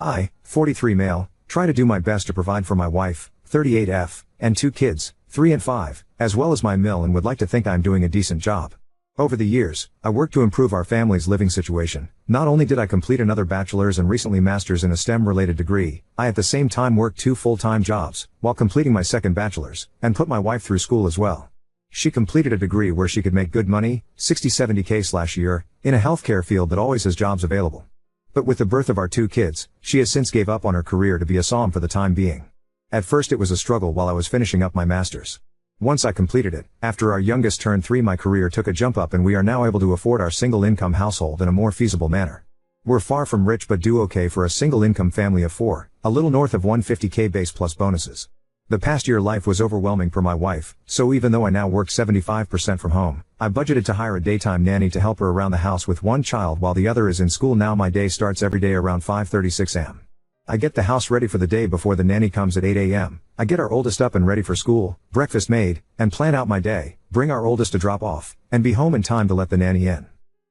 I, 43 male, try to do my best to provide for my wife, 38F, and 2 kids, 3 and 5, as well as my mill, and would like to think I'm doing a decent job. Over the years, I worked to improve our family's living situation. Not only did I complete another bachelor's and recently master's in a STEM-related degree, I at the same time worked 2 full-time jobs, while completing my second bachelor's, and put my wife through school as well. She completed a degree where she could make good money, 60-70K/year, in a healthcare field that always has jobs available. But with the birth of our 2 kids, she has since gave up on her career to be a SOM for the time being. At first it was a struggle while I was finishing up my master's. Once I completed it, after our youngest turned 3, my career took a jump up and we are now able to afford our single-income household in a more feasible manner. We're far from rich but do okay for a single-income family of 4, a little north of 150K base plus bonuses. The past year life was overwhelming for my wife, so even though I now work 75% from home, I budgeted to hire a daytime nanny to help her around the house with one child while the other is in school. Now my day starts every day around 5:36 am. I get the house ready for the day before the nanny comes at 8 am. I get our oldest up and ready for school, breakfast made, and plan out my day, bring our oldest to drop off, and be home in time to let the nanny in.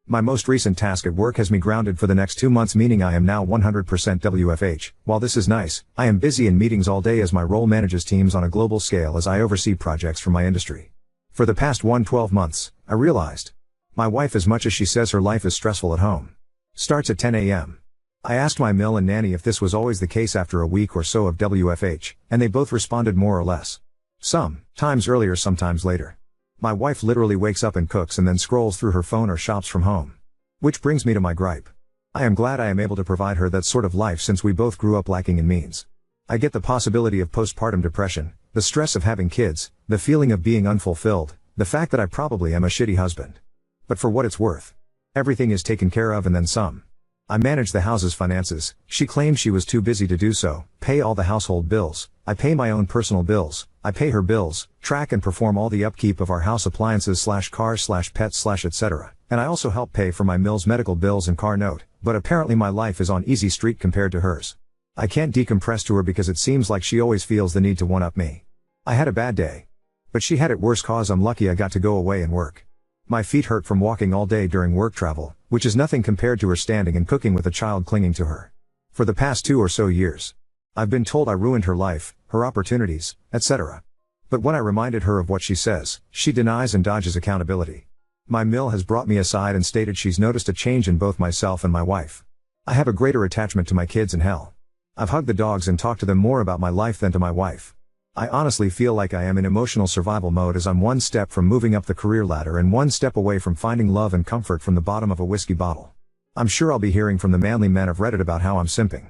My most recent task at work has me grounded for the next 2 months, meaning I am now 100% WFH. While this is nice, I am busy in meetings all day as my role manages teams on a global scale as I oversee projects for my industry. For the past 12 months, I realized my wife, as much as she says her life is stressful at home, starts at 10 am. I asked my mill and nanny if this was always the case after a week or so of WFH, and they both responded more or less. Sometimes earlier, sometimes later. My wife literally wakes up and cooks and then scrolls through her phone or shops from home. Which brings me to my gripe. I am glad I am able to provide her that sort of life since we both grew up lacking in means. I get the possibility of postpartum depression, the stress of having kids, the feeling of being unfulfilled, the fact that I probably am a shitty husband. But for what it's worth, everything is taken care of and then some. I manage the house's finances. She claims she was too busy to do so, pay all the household bills. I pay my own personal bills. I pay her bills, track and perform all the upkeep of our house appliances / cars / pets / etc. And I also help pay for my mill's medical bills and car note, but apparently my life is on easy street compared to hers. I can't decompress to her because it seems like she always feels the need to one-up me. I had a bad day. But she had it worse cause I'm lucky I got to go away and work. My feet hurt from walking all day during work travel, which is nothing compared to her standing and cooking with a child clinging to her. For the past 2 or so years, I've been told I ruined her life, her opportunities, etc. But when I reminded her of what she says, she denies and dodges accountability. My mill has brought me aside and stated she's noticed a change in both myself and my wife. I have a greater attachment to my kids and hell. I've hugged the dogs and talked to them more about my life than to my wife. I honestly feel like I am in emotional survival mode as I'm 1 step from moving up the career ladder and 1 step away from finding love and comfort from the bottom of a whiskey bottle. I'm sure I'll be hearing from the manly men of Reddit about how I'm simping.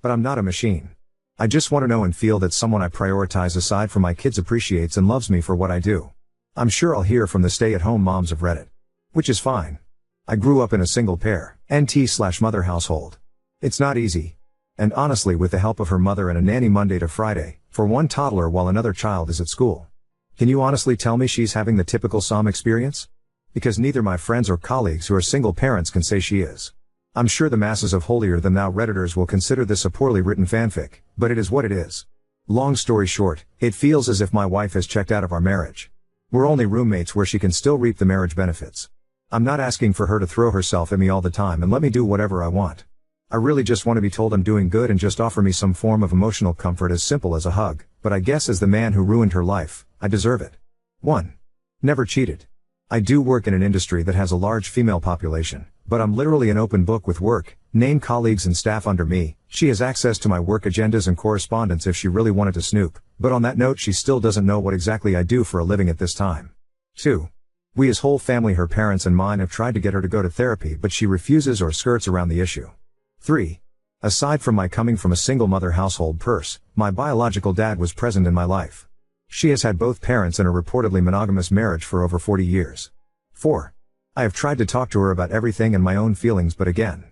But I'm not a machine. I just want to know and feel that someone I prioritize aside from my kids appreciates and loves me for what I do. I'm sure I'll hear from the stay-at-home moms of Reddit. Which is fine. I grew up in a single parent /mother household. It's not easy. And honestly, with the help of her mother and a nanny Monday to Friday, for one toddler while another child is at school. Can you honestly tell me she's having the typical SOM experience? Because neither my friends or colleagues who are single parents can say she is. I'm sure the masses of holier-than-thou Redditors will consider this a poorly written fanfic, but it is what it is. Long story short, it feels as if my wife has checked out of our marriage. We're only roommates where she can still reap the marriage benefits. I'm not asking for her to throw herself at me all the time and let me do whatever I want. I really just want to be told I'm doing good and just offer me some form of emotional comfort as simple as a hug, but I guess as the man who ruined her life, I deserve it. 1. Never cheated. I do work in an industry that has a large female population, but I'm literally an open book with work, name colleagues and staff under me. She has access to my work agendas and correspondence if she really wanted to snoop, but on that note she still doesn't know what exactly I do for a living at this time. 2. We as whole family, her parents and mine, have tried to get her to go to therapy but she refuses or skirts around the issue. 3. Aside from my coming from a single mother household my biological dad was present in my life. She has had both parents in a reportedly monogamous marriage for over 40 years. 4. I have tried to talk to her about everything and my own feelings, but again,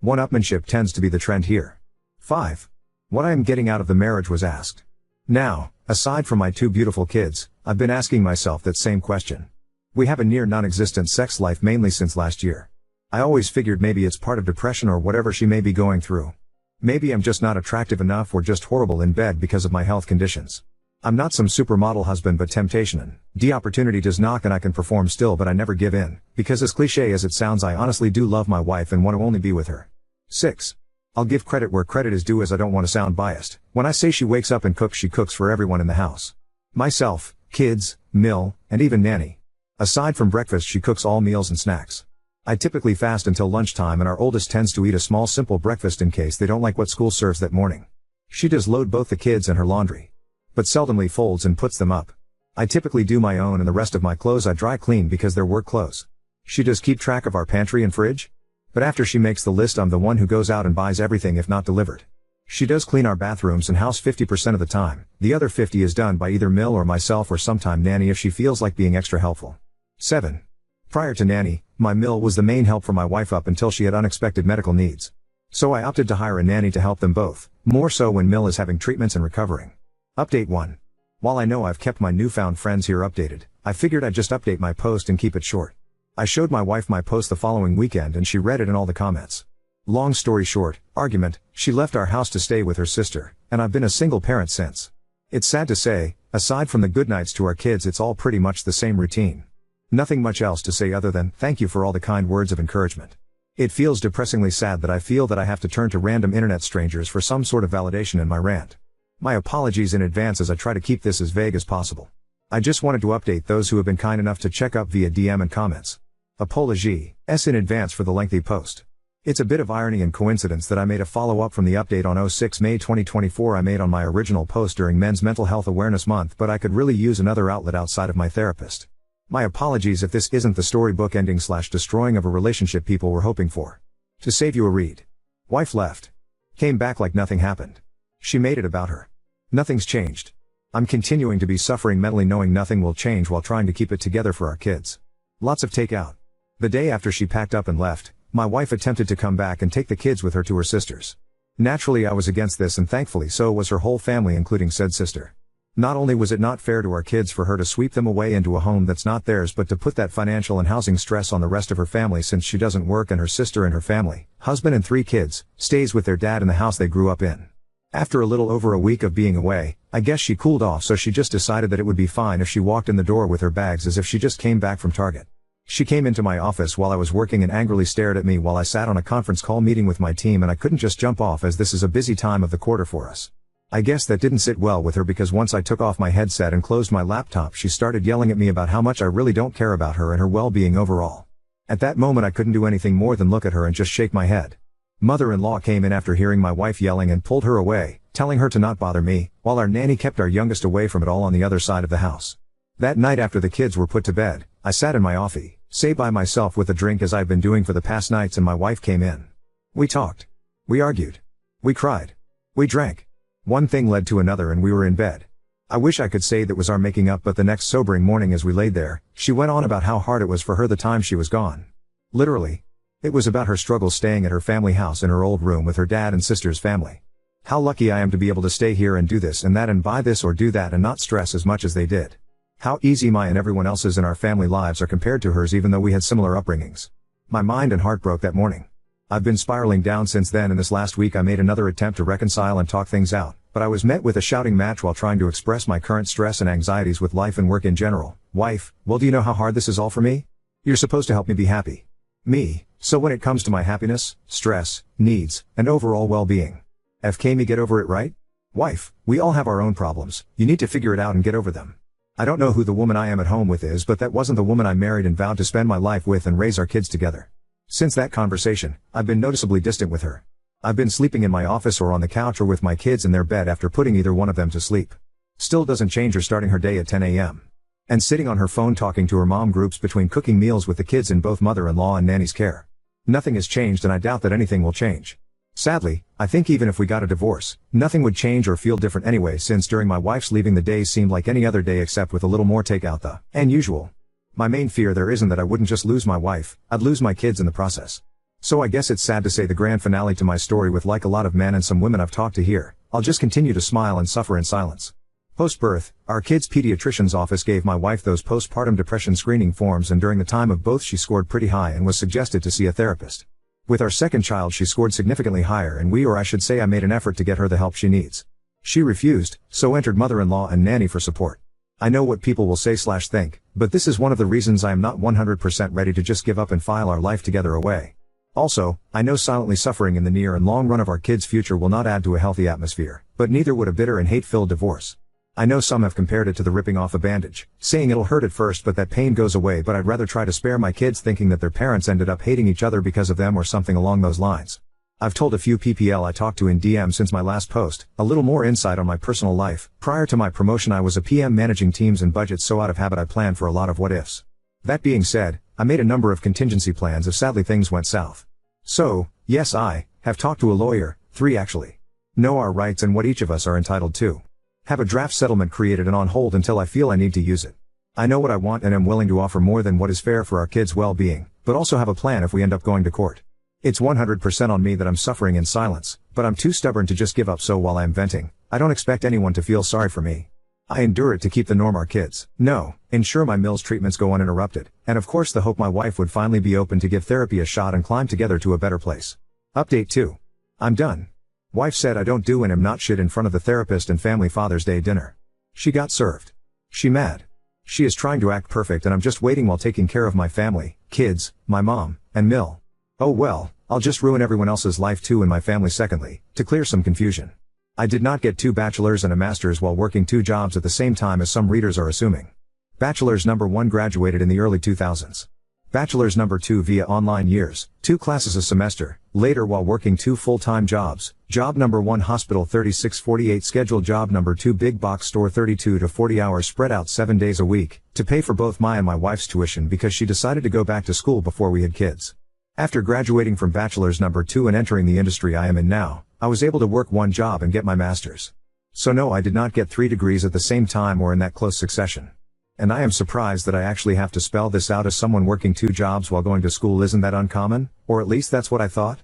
one-upmanship tends to be the trend here. 5. What I am getting out of the marriage was asked. Now, aside from my 2 beautiful kids, I've been asking myself that same question. We have a near non-existent sex life mainly since last year. I always figured maybe it's part of depression or whatever she may be going through. Maybe I'm just not attractive enough or just horrible in bed because of my health conditions. I'm not some supermodel husband, but temptation and the opportunity does knock and I can perform still, but I never give in, because as cliche as it sounds, I honestly do love my wife and want to only be with her. 6. I'll give credit where credit is due, as I don't want to sound biased. When I say she wakes up and cooks, she cooks for everyone in the house. Myself, kids, Mill, and even Nanny. Aside from breakfast, she cooks all meals and snacks. I typically fast until lunchtime, and our oldest tends to eat a small simple breakfast in case they don't like what school serves that morning. She does load both the kids and her laundry, but seldomly folds and puts them up. I typically do my own, and the rest of my clothes I dry clean because they're work clothes. She does keep track of our pantry and fridge, but after she makes the list, I'm the one who goes out and buys everything if not delivered. She does clean our bathrooms and house 50% of the time. The other 50 is done by either Mill or myself, or sometime Nanny if she feels like being extra helpful. 7. Prior to Nanny, my Mill was the main help for my wife up until she had unexpected medical needs. So I opted to hire a nanny to help them both, more so when Mill is having treatments and recovering. Update 1. While I know I've kept my newfound friends here updated, I figured I'd just update my post and keep it short. I showed my wife my post the following weekend and she read it and all the comments. Long story short, argument, she left our house to stay with her sister, and I've been a single parent since. It's sad to say, aside from the good nights to our kids, it's all pretty much the same routine. Nothing much else to say other than, thank you for all the kind words of encouragement. It feels depressingly sad that I feel that I have to turn to random internet strangers for some sort of validation in my rant. My apologies in advance as I try to keep this as vague as possible. I just wanted to update those who have been kind enough to check up via DM and comments. Apologies in advance for the lengthy post. It's a bit of irony and coincidence that I made a follow-up from the update on 06 May 2024 I made on my original post during Men's Mental Health Awareness Month, but I could really use another outlet outside of my therapist. My apologies if this isn't the storybook ending / destroying of a relationship people were hoping for. To save you a read. Wife left. Came back like nothing happened. She made it about her. Nothing's changed. I'm continuing to be suffering mentally, knowing nothing will change while trying to keep it together for our kids. Lots of takeout. The day after she packed up and left, my wife attempted to come back and take the kids with her to her sister's. Naturally I was against this, and thankfully so was her whole family, including said sister. Not only was it not fair to our kids for her to sweep them away into a home that's not theirs, but to put that financial and housing stress on the rest of her family, since she doesn't work and her sister and her family, husband and 3 kids, stays with their dad in the house they grew up in. After a little over a week of being away, I guess she cooled off, so she just decided that it would be fine if she walked in the door with her bags as if she just came back from Target. She came into my office while I was working and angrily stared at me while I sat on a conference call meeting with my team, and I couldn't just jump off as this is a busy time of the quarter for us. I guess that didn't sit well with her, because once I took off my headset and closed my laptop, she started yelling at me about how much I really don't care about her and her well-being overall. At that moment I couldn't do anything more than look at her and just shake my head. Mother-in-law came in after hearing my wife yelling and pulled her away, telling her to not bother me, while our nanny kept our youngest away from it all on the other side of the house. That night after the kids were put to bed, I sat in my office, say by myself with a drink as I've been doing for the past nights, and my wife came in. We talked. We argued. We cried. We drank. One thing led to another and we were in bed. I wish I could say that was our making up, but the next sobering morning as we laid there, she went on about how hard it was for her the time she was gone. Literally. It was about her struggles staying at her family house in her old room with her dad and sister's family. How lucky I am to be able to stay here and do this and that and buy this or do that and not stress as much as they did. How easy my and everyone else's in our family lives are compared to hers, even though we had similar upbringings. My mind and heart broke that morning. I've been spiraling down since then, and this last week I made another attempt to reconcile and talk things out, but I was met with a shouting match while trying to express my current stress and anxieties with life and work in general. Wife, well, do you know how hard this is all for me? You're supposed to help me be happy. Me, so when it comes to my happiness, stress, needs, and overall well-being. FK me, get over it, right? Wife, we all have our own problems, you need to figure it out and get over them. I don't know who the woman I am at home with is, but that wasn't the woman I married and vowed to spend my life with and raise our kids together. Since that conversation, I've been noticeably distant with her. I've been sleeping in my office or on the couch or with my kids in their bed after putting either one of them to sleep. Still doesn't change her starting her day at 10 a.m. and sitting on her phone talking to her mom groups between cooking meals with the kids in both mother-in-law and nanny's care. Nothing has changed, and I doubt that anything will change. Sadly, I think even if we got a divorce, nothing would change or feel different anyway, since during my wife's leaving the days seemed like any other day except with a little more takeout than usual. My main fear there isn't that I wouldn't just lose my wife, I'd lose my kids in the process. So I guess it's sad to say the grand finale to my story with, like a lot of men and some women I've talked to here, I'll just continue to smile and suffer in silence. Post-birth, our kids' pediatrician's office gave my wife those postpartum depression screening forms, and during the time of both she scored pretty high and was suggested to see a therapist. With our second child she scored significantly higher, and I should say I made an effort to get her the help she needs. She refused, so entered mother-in-law and nanny for support. I know what people will say / think, but this is one of the reasons I am not 100% ready to just give up and file our life together away. Also, I know silently suffering in the near and long run of our kids' future will not add to a healthy atmosphere, but neither would a bitter and hate-filled divorce. I know some have compared it to the ripping off a bandage, saying it'll hurt at first but that pain goes away, but I'd rather try to spare my kids thinking that their parents ended up hating each other because of them or something along those lines. I've told a few PPL I talked to in DM since my last post, a little more insight on my personal life. Prior to my promotion I was a PM managing teams and budgets, so out of habit I planned for a lot of what ifs. That being said, I made a number of contingency plans if sadly things went south. So, yes, I have talked to a lawyer, 3 actually. Know our rights and what each of us are entitled to. Have a draft settlement created and on hold until I feel I need to use it. I know what I want and am willing to offer more than what is fair for our kids' well-being, but also have a plan if we end up going to court. It's 100% on me that I'm suffering in silence, but I'm too stubborn to just give up, so while I'm venting, I don't expect anyone to feel sorry for me. I endure it to keep the norm our kids know, ensure my Mills treatments go uninterrupted, and of course the hope my wife would finally be open to give therapy a shot and climb together to a better place. Update 2. I'm done. Wife said I don't do and am not shit in front of the therapist and family Father's Day dinner. She got served. She mad. She is trying to act perfect and I'm just waiting while taking care of my family, kids, my mom, and Mill. Oh well, I'll just ruin everyone else's life too and my family. Secondly, to clear some confusion. I did not get 2 bachelors and a master's while working 2 jobs at the same time as some readers are assuming. Bachelor's number 1 graduated in the early 2000s. Bachelor's number 2 via online years, 2 classes a semester, later while working 2 full-time jobs. Job number 1 hospital 36-48 schedule, job number 2 big box store 32 to 40 hours spread out 7 days a week, to pay for both my and my wife's tuition because she decided to go back to school before we had kids. After graduating from bachelor's number 2 and entering the industry I am in now, I was able to work 1 job and get my master's. So no, I did not get 3 degrees at the same time or in that close succession. And I am surprised that I actually have to spell this out as someone working 2 jobs while going to school. Isn't that uncommon? Or at least that's what I thought.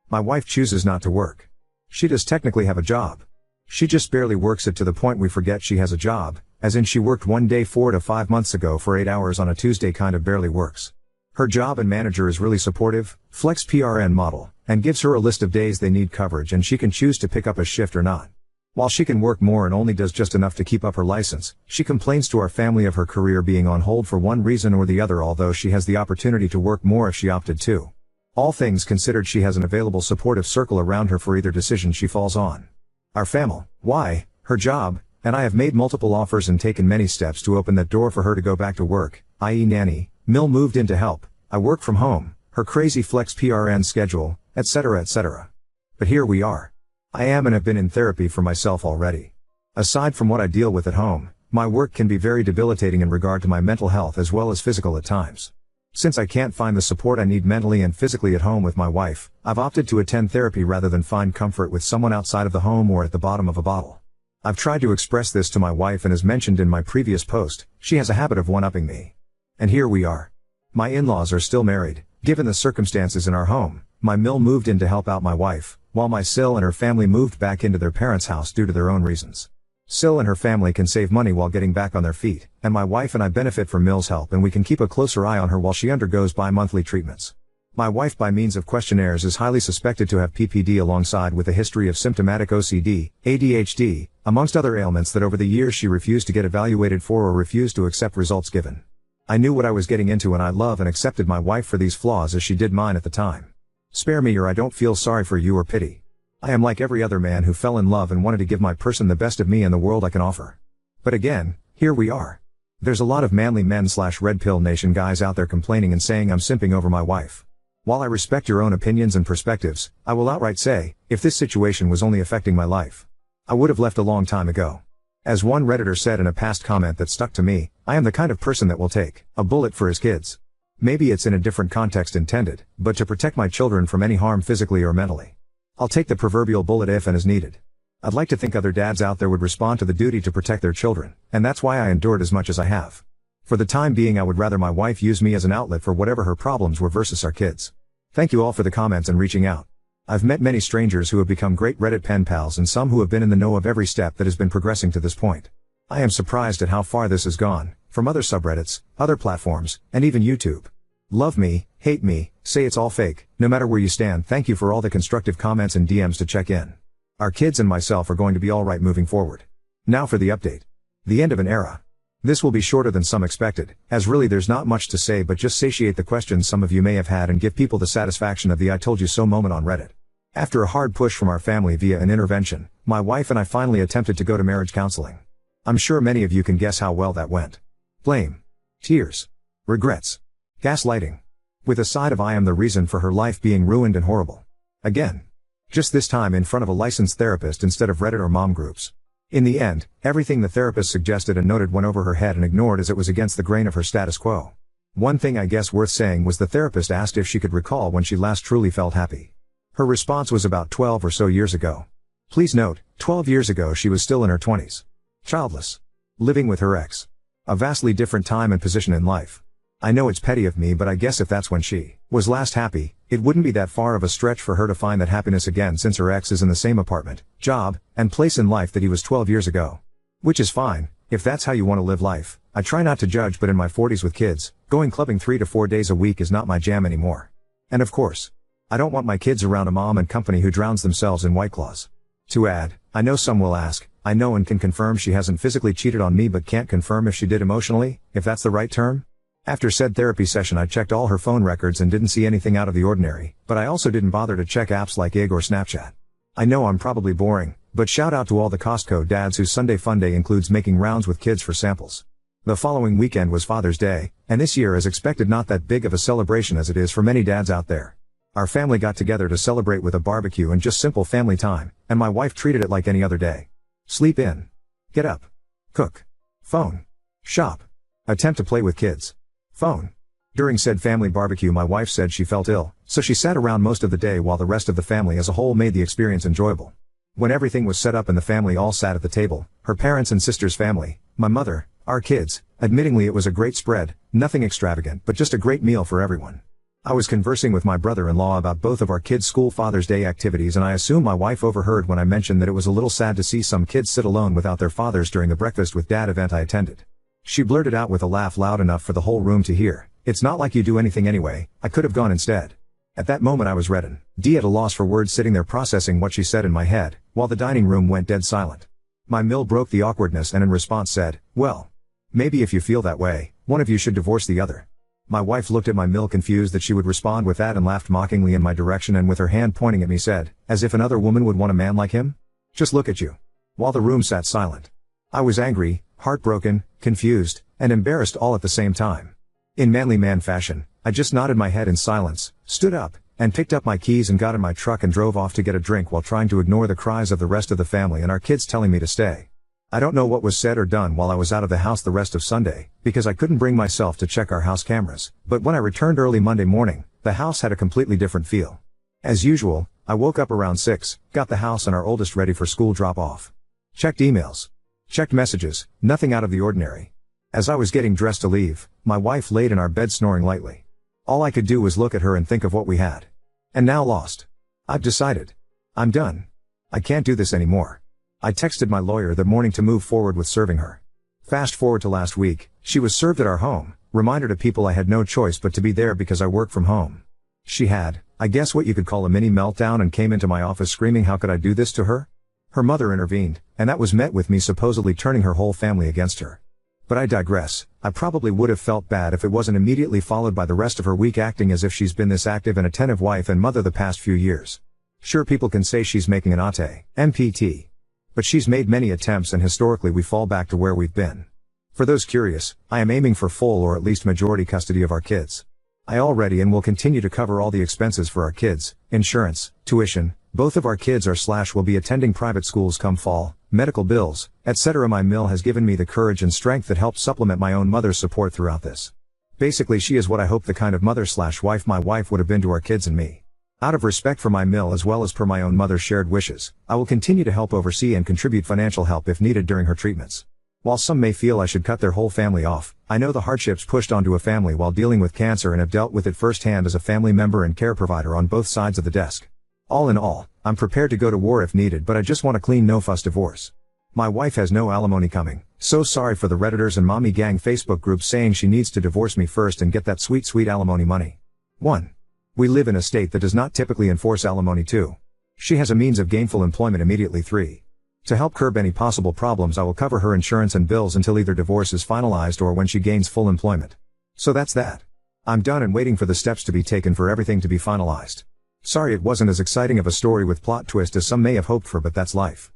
My wife chooses not to work. She does technically have a job. She just barely works it to the point we forget she has a job, as in she worked one day 4 to 5 months ago for 8 hours on a Tuesday. Kind of barely works. Her job and manager is really supportive, flex PRN model, and gives her a list of days they need coverage and she can choose to pick up a shift or not. While she can work more and only does just enough to keep up her license, she complains to our family of her career being on hold for one reason or the other, although she has the opportunity to work more if she opted to. All things considered, she has an available supportive circle around her for either decision she falls on. Our family, why, her job, and I have made multiple offers and taken many steps to open that door for her to go back to work, i.e. nanny, Mill moved in to help, I work from home, her crazy flex PRN schedule, etc. etc. But here we are. I am and have been in therapy for myself already. Aside from what I deal with at home, my work can be very debilitating in regard to my mental health as well as physical at times. Since I can't find the support I need mentally and physically at home with my wife, I've opted to attend therapy rather than find comfort with someone outside of the home or at the bottom of a bottle. I've tried to express this to my wife, and as mentioned in my previous post, she has a habit of one-upping me. And here we are. My in-laws are still married. Given the circumstances in our home, my Mill moved in to help out my wife, while my Sil and her family moved back into their parents' house due to their own reasons. Sil and her family can save money while getting back on their feet, and my wife and I benefit from Mill's help, and we can keep a closer eye on her while she undergoes bi-monthly treatments. My wife, by means of questionnaires, is highly suspected to have PPD alongside with a history of symptomatic OCD, ADHD, amongst other ailments that over the years she refused to get evaluated for or refused to accept results given. I knew what I was getting into, and I love and accepted my wife for these flaws as she did mine at the time. Spare me, or I don't feel sorry for you or pity. I am like every other man who fell in love and wanted to give my person the best of me and the world I can offer. But again, here we are. There's a lot of manly men/red pill nation guys out there complaining and saying I'm simping over my wife. While I respect your own opinions and perspectives, I will outright say, if this situation was only affecting my life, I would have left a long time ago. As one Redditor said in a past comment that stuck to me, I am the kind of person that will take a bullet for his kids. Maybe it's in a different context intended, but to protect my children from any harm physically or mentally. I'll take the proverbial bullet if and as needed. I'd like to think other dads out there would respond to the duty to protect their children, and that's why I endured as much as I have. For the time being, I would rather my wife use me as an outlet for whatever her problems were versus our kids. Thank you all for the comments and reaching out. I've met many strangers who have become great Reddit pen pals, and some who have been in the know of every step that has been progressing to this point. I am surprised at how far this has gone, from other subreddits, other platforms, and even YouTube. Love me, hate me, say it's all fake, no matter where you stand, thank you for all the constructive comments and DMs to check in. Our kids and myself are going to be alright moving forward. Now for the update. The end of an era. This will be shorter than some expected, as really there's not much to say but just satiate the questions some of you may have had and give people the satisfaction of the I told you so moment on Reddit. After a hard push from our family via an intervention, my wife and I finally attempted to go to marriage counseling. I'm sure many of you can guess how well that went. Blame. Tears. Regrets. Gaslighting. With a side of I am the reason for her life being ruined and horrible. Again. Just this time in front of a licensed therapist instead of Reddit or mom groups. In the end, everything the therapist suggested and noted went over her head and ignored as it was against the grain of her status quo. One thing I guess worth saying was the therapist asked if she could recall when she last truly felt happy. Her response was about 12 or so years ago. Please note, 12 years ago she was still in her 20s. Childless. Living with her ex. A vastly different time and position in life. I know it's petty of me, but I guess if that's when she was last happy, it wouldn't be that far of a stretch for her to find that happiness again since her ex is in the same apartment, job, and place in life that he was 12 years ago. Which is fine, if that's how you want to live life. I try not to judge, but in my 40s with kids, going clubbing 3 to 4 days a week is not my jam anymore. And of course, I don't want my kids around a mom and company who drowns themselves in White Claws. To add, I know some will ask, I know and can confirm she hasn't physically cheated on me but can't confirm if she did emotionally, if that's the right term. After said therapy session I checked all her phone records and didn't see anything out of the ordinary, but I also didn't bother to check apps like IG or Snapchat. I know I'm probably boring, but shout out to all the Costco dads whose Sunday fun day includes making rounds with kids for samples. The following weekend was Father's Day, and this year as expected not that big of a celebration as it is for many dads out there. Our family got together to celebrate with a barbecue and just simple family time, and my wife treated it like any other day. Sleep in. Get up. Cook. Phone. Shop. Attempt to play with kids. Phone. During said family barbecue my wife said she felt ill, so she sat around most of the day while the rest of the family as a whole made the experience enjoyable. When everything was set up and the family all sat at the table, her parents and sister's family, my mother, our kids, admittingly it was a great spread, nothing extravagant but just a great meal for everyone. I was conversing with my brother-in-law about both of our kids' school Father's Day activities and I assume my wife overheard when I mentioned that it was a little sad to see some kids sit alone without their fathers during the breakfast with dad event I attended. She blurted out with a laugh loud enough for the whole room to hear, "It's not like you do anything anyway, I could have gone instead." At that moment I was reddened, at a loss for words sitting there processing what she said in my head, while the dining room went dead silent. My mill broke the awkwardness and in response said, "Well, maybe if you feel that way, one of you should divorce the other." My wife looked at my mill confused that she would respond with that and laughed mockingly in my direction and with her hand pointing at me said, "As if another woman would want a man like him? Just look at you." While the room sat silent. I was angry, heartbroken, confused, and embarrassed all at the same time. In manly man fashion, I just nodded my head in silence, stood up, and picked up my keys and got in my truck and drove off to get a drink while trying to ignore the cries of the rest of the family and our kids telling me to stay. I don't know what was said or done while I was out of the house the rest of Sunday, because I couldn't bring myself to check our house cameras, but when I returned early Monday morning, the house had a completely different feel. As usual, I woke up around 6, got the house and our oldest ready for school drop-off. Checked emails. Checked messages, nothing out of the ordinary. As I was getting dressed to leave, my wife laid in our bed snoring lightly. All I could do was look at her and think of what we had. And now lost. I've decided. I'm done. I can't do this anymore. I texted my lawyer that morning to move forward with serving her. Fast forward to last week, she was served at our home, reminder to people I had no choice but to be there because I work from home. She had, I guess what you could call a mini meltdown and came into my office screaming how could I do this to her? Her mother intervened, and that was met with me supposedly turning her whole family against her. But I digress, I probably would have felt bad if it wasn't immediately followed by the rest of her week acting as if she's been this active and attentive wife and mother the past few years. Sure, people can say she's making an MPT. But she's made many attempts and historically we fall back to where we've been. For those curious, I am aiming for full or at least majority custody of our kids. I already and will continue to cover all the expenses for our kids, insurance, tuition, both of our kids will be attending private schools come fall, medical bills, etc. My mill has given me the courage and strength that helps supplement my own mother's support throughout this. Basically she is what I hope the kind of mother/wife my wife would have been to our kids and me. Out of respect for my mill as well as per my own mother's shared wishes, I will continue to help oversee and contribute financial help if needed during her treatments. While some may feel I should cut their whole family off, I know the hardships pushed onto a family while dealing with cancer and have dealt with it firsthand as a family member and care provider on both sides of the desk. All in all, I'm prepared to go to war if needed, but I just want a clean no-fuss divorce. My wife has no alimony coming, so sorry for the Redditors and mommy gang Facebook groups saying she needs to divorce me first and get that sweet alimony money. 1. We live in a state that does not typically enforce alimony. 2. She has a means of gainful employment immediately. 3. To help curb any possible problems, I will cover her insurance and bills until either divorce is finalized or when she gains full employment. So that's that. I'm done and waiting for the steps to be taken for everything to be finalized. Sorry it wasn't as exciting of a story with plot twist as some may have hoped for, but that's life.